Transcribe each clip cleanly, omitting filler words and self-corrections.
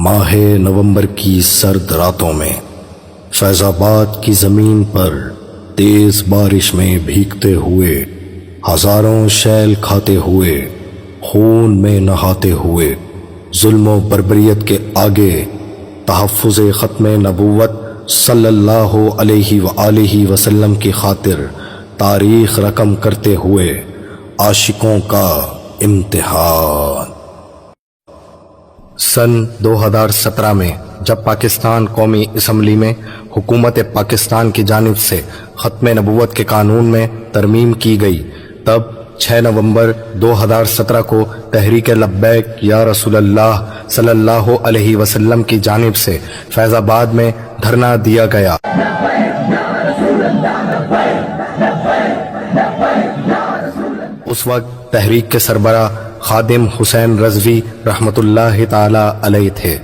ماہ نومبر کی سرد راتوں میں فیض آباد کی زمین پر تیز بارش میں بھیگتے ہوئے، ہزاروں شیل کھاتے ہوئے، خون میں نہاتے ہوئے، ظلم و بربریت کے آگے تحفظ ختم نبوت صلی اللہ علیہ وآلہ وسلم کی خاطر تاریخ رقم کرتے ہوئے عاشقوں کا امتحان۔ سن 2017 میں جب پاکستان قومی اسمبلی میں حکومت پاکستان کی جانب سے ختم نبوت کے قانون میں ترمیم کی گئی، تب 6 نومبر 2017 کو تحریک لبیک یا رسول اللہ صلی اللہ علیہ وسلم کی جانب سے فیض آباد میں دھرنا دیا گیا۔ اس وقت تحریک کے سربراہ خادم حسین رضوی رحمت اللہ تعالی علیہ تھے۔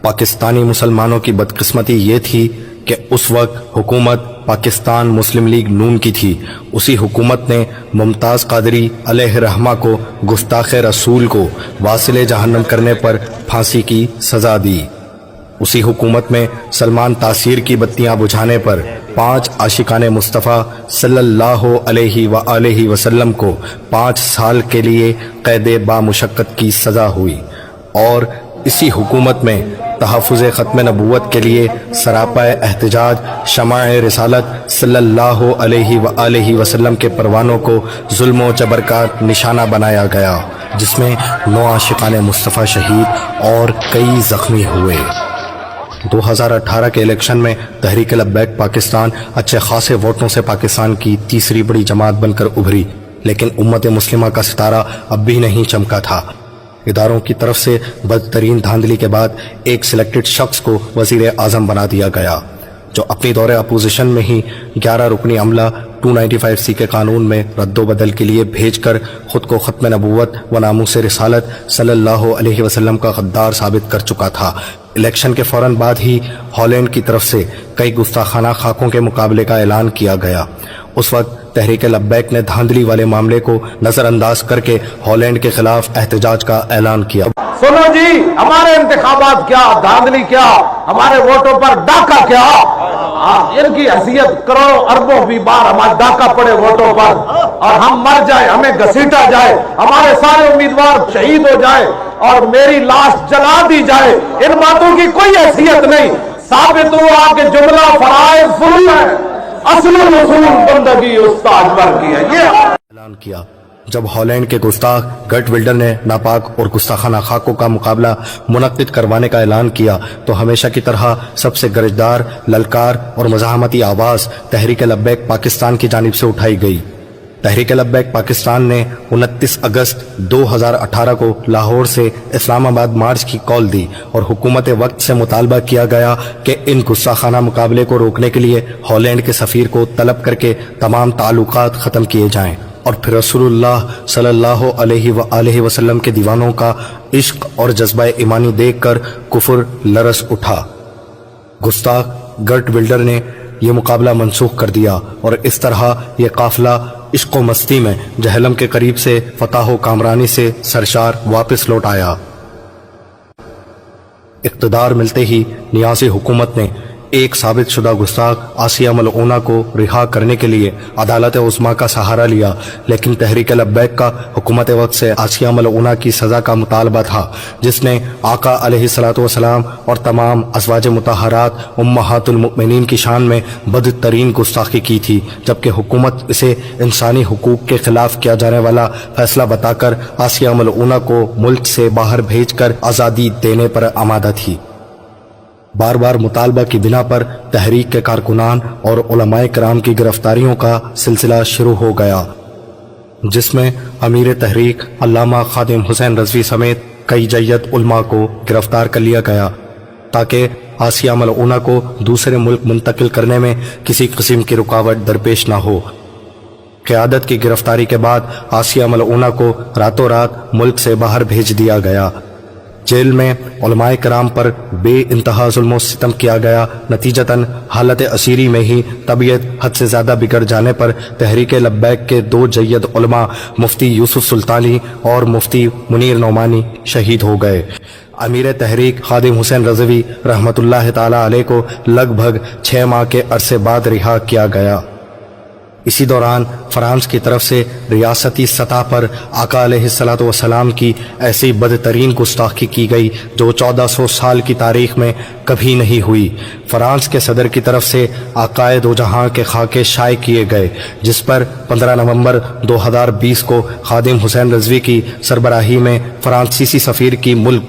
پاکستانی مسلمانوں کی بدقسمتی یہ تھی کہ اس وقت حکومت پاکستان مسلم لیگ نون کی تھی۔ اسی حکومت نے ممتاز قادری علیہ رحمہ کو گستاخ رسول کو واصل جہنم کرنے پر پھانسی کی سزا دی۔ اسی حکومت میں سلمان تاثیر کی بتیاں بجھانے پر 5 عاشقان مصطفیٰ صلی اللہ علیہ وآلہ وسلم کو 5 سال کے لیے قید بامشقت کی سزا ہوئی، اور اسی حکومت میں تحفظ ختم نبوت کے لیے سراپا احتجاج شمع رسالت صلی اللہ علیہ وآلہ وسلم کے پروانوں کو ظلم و جبر کا نشانہ بنایا گیا، جس میں 9 عاشقان مصطفیٰ شہید اور کئی زخمی ہوئے۔ 2018 کے الیکشن میں تحریک لبیک پاکستان اچھے خاصے ووٹوں سے پاکستان کی تیسری بڑی جماعت بن کر ابھری، لیکن امت مسلمہ کا ستارہ اب بھی نہیں چمکا تھا۔ اداروں کی طرف سے بدترین دھاندلی کے بعد ایک سلیکٹڈ شخص کو وزیر اعظم بنا دیا گیا، جو اپنی دور اپوزیشن میں ہی 11 رکنی عملہ 295C کے قانون میں رد و بدل کے لیے بھیج کر خود کو ختم نبوت و ناموس رسالت صلی اللہ علیہ وسلم کا غدار ثابت کر چکا تھا۔ الیکشن کے فوراً بعد ہی ہالینڈ کی طرف سے کئی گستاخانہ خاکوں کے مقابلے کا اعلان کیا گیا۔ اس وقت تحریک لبیک نے دھاندلی والے معاملے کو نظر انداز کر کے ہالینڈ کے خلاف احتجاج کا اعلان کیا۔ سنو جی، ہمارے انتخابات کیا، دھاندلی کیا، ہمارے ووٹوں پر ڈاکہ کیا، ان کی حیثیت کروڑوں اربوں بھی بار ہمارا ڈاکہ پڑے ووٹوں پر اور ہم مر جائے، ہمیں گھسیٹا جائے، ہمارے سارے امیدوار شہید ہو جائے اور میری لاش جلا دی جائے، ان باتوں کی کوئی حیثیت نہیں۔ ثابت ہوا کہ جملہ فرائض فروض ہے، اصل رسول بندگی استاد ور کی ہے۔ یہ اعلان کیا جب ہالینڈ کے گستاخ گرٹ ولڈر نے ناپاک اور گستاخانہ خاکوں کا مقابلہ منعقد کروانے کا اعلان کیا، تو ہمیشہ کی طرح سب سے گرجدار، للکار اور مزاحمتی آواز تحریک لبیک پاکستان کی جانب سے اٹھائی گئی۔ تحریک لبیک پاکستان نے 29 اگست 2018 کو لاہور سے اسلام آباد مارچ کی کال دی، اور حکومت وقت سے مطالبہ کیا گیا کہ ان گستاخانہ مقابلے کو روکنے کے لیے ہالینڈ کے سفیر کو طلب کر کے تمام تعلقات ختم کیے جائیں، اور پھر رسول اللہ صلی اللہ علیہ وآلہ وسلم کے دیوانوں کا عشق اور جذبہ ایمانی دیکھ کر کفر لرز اٹھا۔ گستاخ گرٹ ولڈر نے یہ مقابلہ منسوخ کر دیا، اور اس طرح یہ قافلہ عشق و مستی میں جہلم کے قریب سے فتح و کامرانی سے سرشار واپس لوٹ آیا۔ اقتدار ملتے ہی نیازی حکومت نے ایک ثابت شدہ گستاخ آسیہ ملعونہ کو رہا کرنے کے لیے عدالت عظمیٰ کا سہارا لیا، لیکن تحریک لبیک کا حکومت وقت سے آسیہ ملعونہ کی سزا کا مطالبہ تھا، جس نے آقا علیہ الصلوۃ والسلام اور تمام ازواج مطہرات امہات المؤمنین کی شان میں بدترین گستاخی کی تھی، جبکہ حکومت اسے انسانی حقوق کے خلاف کیا جانے والا فیصلہ بتا کر آسیہ ملعونہ کو ملک سے باہر بھیج کر آزادی دینے پر آمادہ تھی۔ بار بار مطالبہ کی بنا پر تحریک کے کارکنان اور علماء کرام کی گرفتاریوں کا سلسلہ شروع ہو گیا، جس میں امیر تحریک علامہ خادم حسین رضوی سمیت کئی جید علماء کو گرفتار کر لیا گیا، تاکہ آسیہ ملعونہ کو دوسرے ملک منتقل کرنے میں کسی قسم کی رکاوٹ درپیش نہ ہو۔ قیادت کی گرفتاری کے بعد آسیہ ملعونہ کو راتوں رات ملک سے باہر بھیج دیا گیا۔ جیل میں علماء کرام پر بے انتہا ظلم و ستم کیا گیا۔ نتیجتاً حالت اسیری میں ہی طبیعت حد سے زیادہ بگڑ جانے پر تحریک لبیک کے 2 جید علماء مفتی یوسف سلطانی اور مفتی منیر نعمانی شہید ہو گئے۔ امیر تحریک خادم حسین رضوی رحمۃ اللہ تعالی علیہ کو لگ بھگ 6 ماہ کے عرصے بعد رہا کیا گیا۔ اسی دوران فرانس کی طرف سے ریاستی سطح پر آقا علیہ الصلوۃ والسلام کی ایسی بدترین گستاخی کی گئی جو 1400 سال کی تاریخ میں کبھی نہیں ہوئی۔ فرانس کے صدر کی طرف سے عقائد و جہاں کے خاکے شائع کیے گئے، جس پر 15 نومبر 2020 کو خادم حسین رضوی کی سربراہی میں فرانسیسی سفیر کی ملک